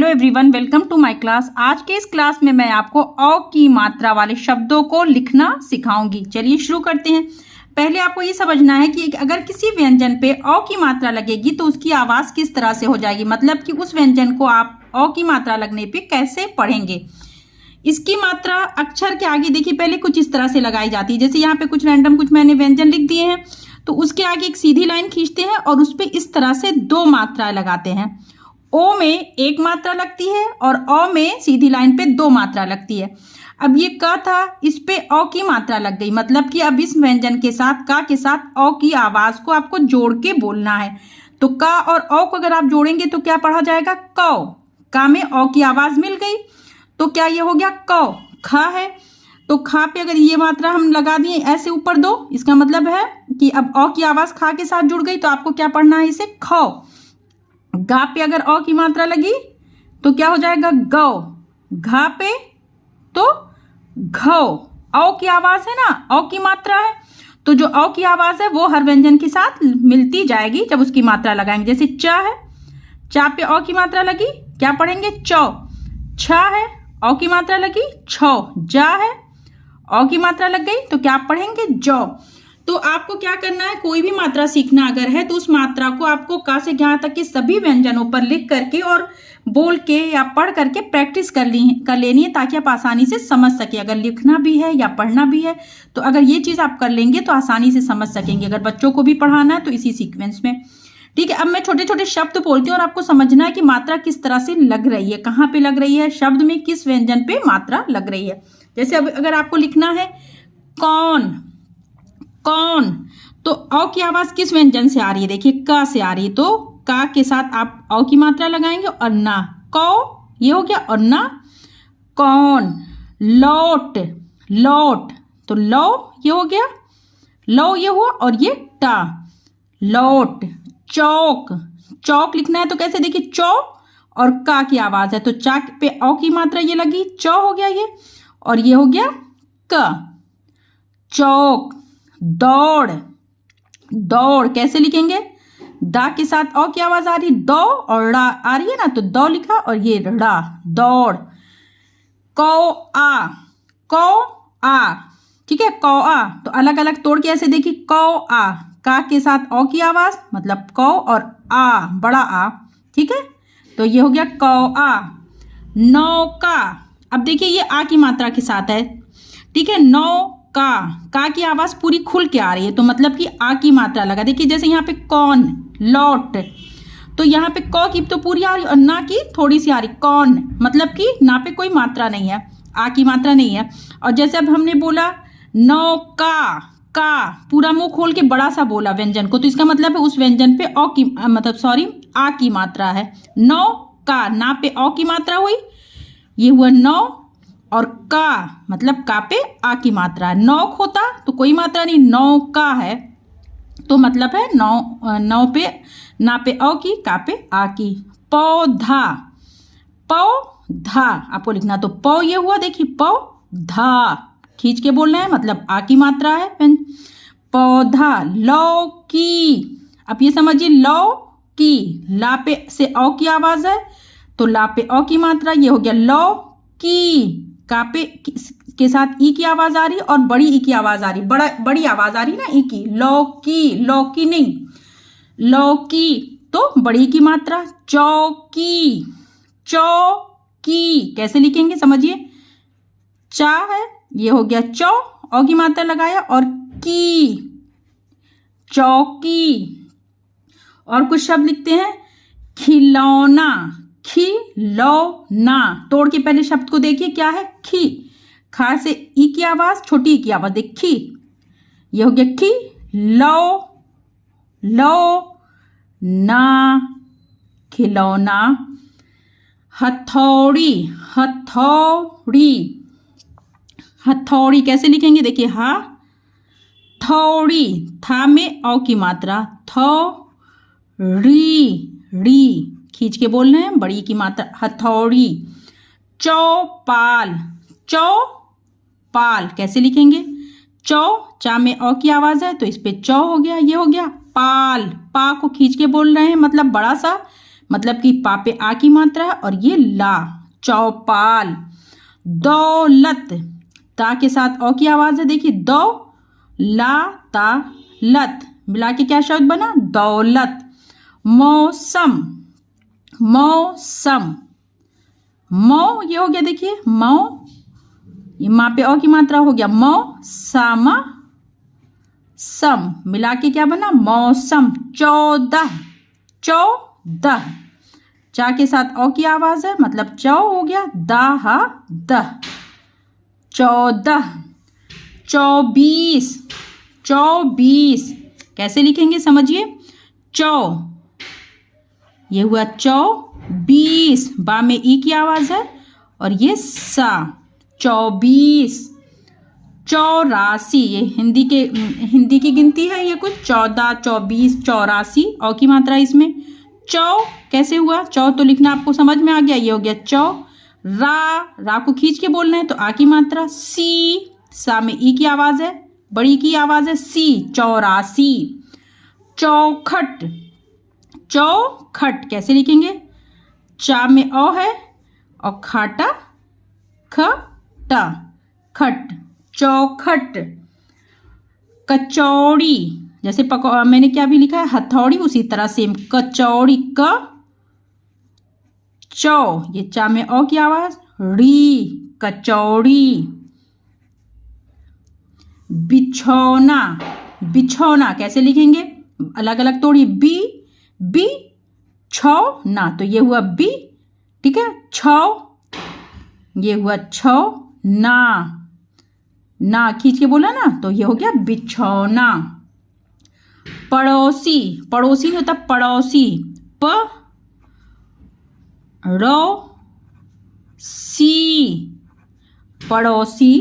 Hello everyone, welcome to my class. आज के इस क्लास में मैं आपको अ की मात्रा वाले शब्दों को लिखना सिखाऊंगी। चलिए शुरू करते हैं। पहले आपको ये समझना है कि अगर किसी व्यंजन पे अ की मात्रा लगेगी तो उसकी आवाज़ किस तरह से हो जाएगी, मतलब कि उस व्यंजन को आप अ की मात्रा लगने पे कैसे पढ़ेंगे। इसकी मात्रा अक्षर के आगे देखिए पहले कुछ इस तरह से लगाई जाती है। जैसे यहाँ पे कुछ रैंडम कुछ मैंने व्यंजन लिख दिए हैं तो उसके आगे एक सीधी लाइन खींचते हैं और उस पर इस तरह से दो मात्राएं लगाते हैं। ओ में एक मात्रा लगती है और अ में सीधी लाइन पे दो मात्रा लगती है। अब ये क था, इस पे अ की मात्रा लग गई, मतलब कि अब इस व्यंजन के साथ क के साथ अ की आवाज को आपको जोड़ के बोलना है। तो क और अ को अगर आप जोड़ेंगे तो क्या पढ़ा जाएगा, क में अ की आवाज मिल गई तो क्या ये हो गया क। ख है तो ख पे अगर ये मात्रा हम लगा दिए ऐसे ऊपर दो, इसका मतलब है कि अब अ की आवाज ख के साथ जुड़ गई तो आपको क्या पढ़ना है, इसे ख। गा पे अगर अ की मात्रा लगी तो क्या हो जाएगा गौ। घा पे तो घौ। अ की आवाज है ना, अ की मात्रा है तो जो अ की आवाज है वो हर व्यंजन के साथ मिलती जाएगी जब उसकी मात्रा लगाएंगे। जैसे च है, चा पे अ की मात्रा लगी क्या पढ़ेंगे चौ। छ है अ की मात्रा लगी छौ। जा है अ की मात्रा लग गई तो क्या पढ़ेंगे जौ। तो आपको क्या करना है, कोई भी मात्रा सीखना अगर है तो उस मात्रा को आपको क से ज्ञ तक के सभी व्यंजनों पर लिख करके और बोल के या पढ़ करके प्रैक्टिस कर लेनी है ताकि आप आसानी से समझ सके। अगर लिखना भी है या पढ़ना भी है तो अगर ये चीज़ आप कर लेंगे तो आसानी से समझ सकेंगे। अगर बच्चों को भी पढ़ाना है तो इसी सीक्वेंस में, ठीक है। अब मैं छोटे छोटे शब्द बोलती हूँ और आपको समझना है कि मात्रा किस तरह से लग रही है, कहाँ पे लग रही है, शब्द में किस व्यंजन पे मात्रा लग रही है। जैसे अब अगर आपको लिखना है कौन, कौन, तो अ की आवाज किस व्यंजन से आ रही है, देखिए क से आ रही है तो का के साथ आप अ की मात्रा लगाएंगे और ना, कौ ये हो गया और ना कौन। लौट, लौट तो लो ये हो गया, लो ये हुआ और ये टा, लौट। चौक, चौक लिखना है तो कैसे, देखिए चौ और का की आवाज है तो चाक पे अ की मात्रा ये लगी चौ हो गया ये और ये हो गया क। चौक। दौड़, दौड़ कैसे लिखेंगे, दा के साथ अ की आवाज आ रही दौ और ड़ा आ रही है ना तो दौ लिखा और ये ड़ा, दौड़। कौ आ, कौ आ, ठीक है कौ आ तो अलग अलग तोड़ के ऐसे देखिए कौ आ, का के साथ अ की आवाज मतलब कौ और आ बड़ा आ, ठीक है तो ये हो गया कौ आ। नौका, अब देखिए ये आ की मात्रा के साथ है, ठीक है। नौ का की आवाज पूरी खुल के आ रही है तो मतलब कि आ की मात्रा लगा। देखिए जैसे यहाँ पे कौन, लौट तो यहाँ पे क की तो पूरी आ रही और ना की थोड़ी सी आ रही, कौन मतलब कि ना पे कोई मात्रा नहीं है, आ की मात्रा नहीं है। और जैसे अब हमने बोला नौका, का पूरा मुंह खोल के बड़ा सा बोला व्यंजन को तो इसका मतलब है उस व्यंजन पे अ की मतलब सॉरी आ की मात्रा है। नौ का, ना पे अ की मात्रा हुई, ये हुआ नौ और का मतलब का पे आ की मात्रा है। नौक होता तो कोई मात्रा नहीं, नौ का है तो मतलब है नौ, नौ पे ना पे अ की, का पे आ की। पौधा, पौधा आपको लिखना तो पौ ये हुआ, देखिए पौधा खींच के बोलना है मतलब आ की मात्रा है। पौधा। लौकी, अब ये समझिए लौकी, ला पे से अ की आवाज है तो ला पे अ की मात्रा ये हो गया लौकी। का पे के साथ ई की आवाज आ रही और बड़ी ई की आवाज आ रही, बड़ी आवाज आ रही ना ई की, लौकी, लौकी नहीं लौकी तो बड़ी की मात्रा। चौकी, चौकी कैसे लिखेंगे समझिए, चा है ये हो गया चौ, अ की मात्रा लगाया और की, चौकी। और कुछ शब्द लिखते हैं खिलौना, खिलौना तोड़ के पहले शब्द को देखिए क्या है खी, खा से ई की आवाज छोटी ई की आवाज देख खी, ये हो गया खी, लो, लो ना, खिलौना। हथौड़ी, हथौड़ी, हथौड़ी कैसे लिखेंगे, देखिए हा थौड़ी, था में अ की मात्रा, थौ री, री खींच के बोल रहे हैं बड़ी की मात्रा, हथौड़ी। चौपाल, चौपाल कैसे लिखेंगे, चौ चा में अ की आवाज है तो इस पे चौ हो गया, ये हो गया पाल, पा को खींच के बोल रहे हैं मतलब बड़ा सा, मतलब कि पा पे आ की मात्रा है और ये ला, चौपाल। दौलत, ता के साथ औ की आवाज है, देखिए दौ ला ता लत, मिला के क्या शब्द बना, दौलत। मौसम, मौसम, मौ ये हो गया, देखिए मौ, ये माँ पे औ की मात्रा हो गया, मौ सामा सम, मिला के क्या बना, मौसम। 14, 14, चा के साथ औ की आवाज है, मतलब चौ हो गया, दाह दह, 14। 24, 24 कैसे लिखेंगे समझिए, चौ ये हुआ चौ, 20 बा में ई की आवाज है और ये सा, 24। 84 ये हिंदी की गिनती है, ये कुछ 14, 24, 84 औ की मात्रा इसमें। चौ कैसे हुआ, चौ तो लिखना आपको समझ में आ गया, ये हो गया चौ। रा को खींच के बोलना है तो आ की मात्रा। सी, सा में ई की आवाज है, बड़ी की आवाज है, सी, 84। चौखट, चौखट कैसे लिखेंगे, चा में औ है और खाटा खटा, खट, चौखट। कचौड़ी, जैसे मैंने क्या भी लिखा है हथौड़ी, उसी तरह सेम कचौड़ी, क चौ, ये चा में औ की आवाज, री, कचौड़ी। बिछौना, बिछौना कैसे लिखेंगे, अलग अलग तोड़ी, बी छौ ना, तो ये हुआ बी, ठीक है, छौ, ये हुआ छौ ना, ना खींच के बोला ना तो ये हो गया बिछौना। पड़ोसी, पड़ोसी नहीं होता पड़ोसी, प रो सी, पड़ोसी।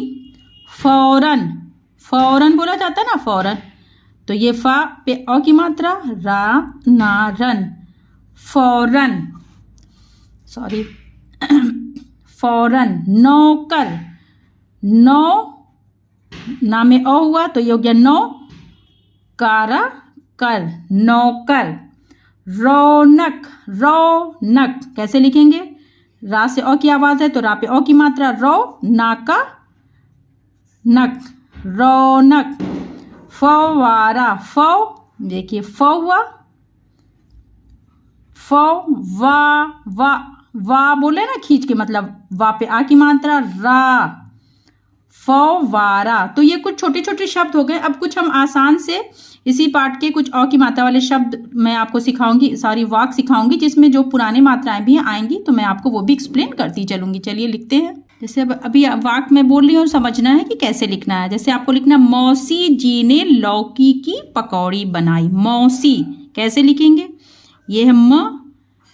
फौरन, फौरन बोला जाता है ना, फौरन, तो ये फा पे औ की मात्रा, रा ना रन, फौरन, सॉरी फौरन। नौकर, नौ ना में औ हुआ तो ये हो गया नौ, कारा कर, नौकर। रौनक, रौनक कैसे लिखेंगे, रा से औ की आवाज है तो रा पे औ की मात्रा, रौ ना का नक, रौनक। फव्वारा, फौ देखिए फौ हुआ, फौ वा बोले ना खींच के, मतलब वा पे आ की मात्रा, रा, फव्वारा। तो ये कुछ छोटे छोटे शब्द हो गए। अब कुछ हम आसान से इसी पाठ के कुछ औ की मात्रा वाले शब्द मैं आपको सिखाऊंगी, सॉरी वाक सिखाऊंगी, जिसमें जो पुरानी मात्राएं भी आएंगी तो मैं आपको वो भी एक्सप्लेन करती चलूंगी। चलिए लिखते हैं। जैसे अब अभी वाक मैं बोल रही हूँ, समझना है कि कैसे लिखना है। जैसे आपको लिखना, मौसी जी ने लौकी की पकौड़ी बनाई। मौसी कैसे लिखेंगे, ये है म,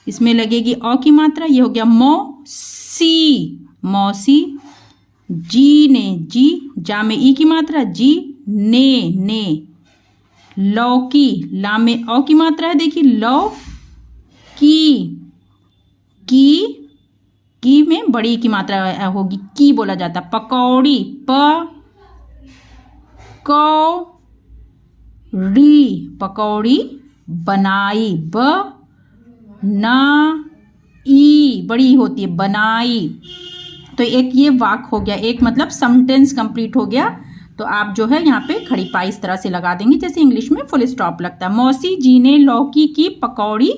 इसमें लगेगी औ की मात्रा, ये हो गया मौसी, मौसी। जी ने, जी जा में ई की मात्रा, जी ने, लौकी, ला में औ की मात्रा है, देखिए लौ की में बड़ी की मात्रा होगी, की बोला जाता। पकौड़ी, प कौ री, पकौड़ी बनाई। ब ना ई बड़ी होती है, बनाई। तो एक ये वाक हो गया, एक मतलब सेंटेंस कंप्लीट हो गया। तो आप जो है यहाँ पे खड़ी पाई इस तरह से लगा देंगे जैसे इंग्लिश में फुल स्टॉप लगता है। मौसी जी ने लौकी की पकौड़ी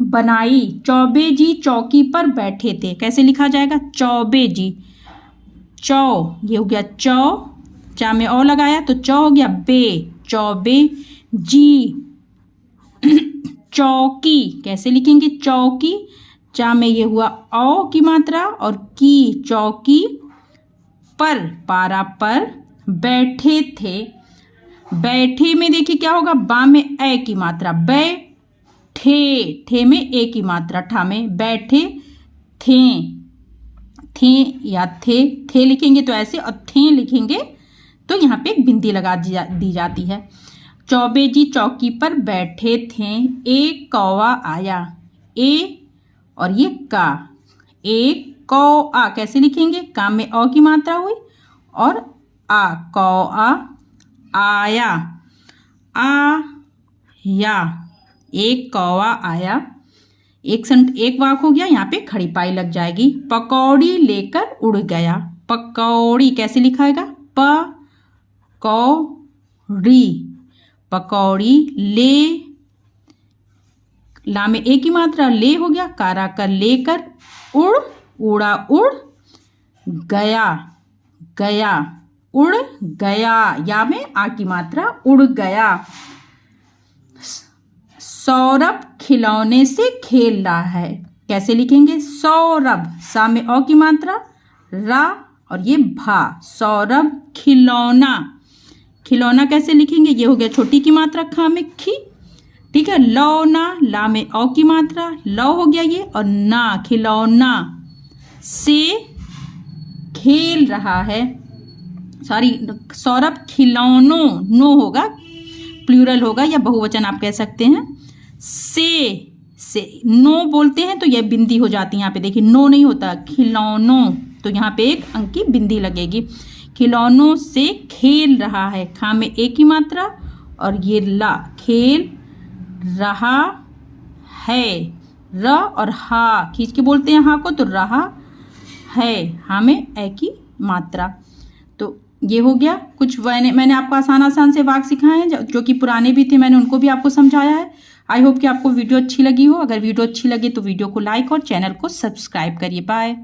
बनाई। चौबे जी चौकी पर बैठे थे। कैसे लिखा जाएगा, चौबे जी, चौ ये हो गया चौ, चा में ओ लगाया तो चौ हो गया बे, चौबे जी। चौकी कैसे लिखेंगे, चौकी, चा में ये हुआ औ की मात्रा और की, चौकी पर, पारा पर बैठे थे। बैठे में देखिए क्या होगा, बा में ए की मात्रा, बैठे, ठे में ए की मात्रा, ठा में बैठे थे, थे या थे लिखेंगे तो ऐसे, और थे लिखेंगे तो यहाँ पे एक बिंदी लगा दी जाती है। चौबे जी चौकी पर बैठे थे, एक कौवा आया। ए और ये का, एक कौ आ कैसे लिखेंगे, का में औ की मात्रा हुई और आ, कौ आ, आया, आ या, एक कौवा आया। एक वाक हो गया, यहाँ पे खड़ी पाई लग जाएगी। पकौड़ी लेकर उड़ गया। पकौड़ी कैसे लिखाएगा? पकौड़ी। पकौड़ी ले, ला में एक ही मात्रा, ले हो गया, कारा कर लेकर, उड़, उड़ा उड़ गया, गया उड़ गया, या में आ की मात्रा, उड़ गया। सौरभ खिलौने से खेल रहा है। कैसे लिखेंगे? सौरभ, सा में औ की मात्रा, रा और ये भा, सौरभ खिलौना। खिलौना कैसे लिखेंगे? ये हो गया छोटी की मात्रा, खा में खी, ठीक है। लौना, ला में औ की मात्रा, लौ हो गया ये, और ना, खिलौना से खेल रहा है। सॉरी, सौरभ खिलौनों, नो होगा, प्लूरल होगा या बहुवचन आप कह सकते हैं। से नो बोलते हैं तो यह बिंदी हो जाती है। यहाँ पे देखिए नो नहीं होता, खिलौनों, तो यहाँ पे एक अंक की बिंदी लगेगी। खिलौनों से खेल रहा है, खा में एक ही मात्रा और ये ला, खेल रहा है, र और हा खींच के बोलते हैं हा को, तो रहा है, हा में ए की मात्रा। तो ये हो गया कुछ मैंने आपको आसान आसान से वाक्य सिखाए हैं, जो कि पुराने भी थे, मैंने उनको भी आपको समझाया है। आई होप कि आपको वीडियो अच्छी लगी हो। अगर वीडियो अच्छी लगे तो वीडियो को लाइक और चैनल को सब्सक्राइब करिए। बाय।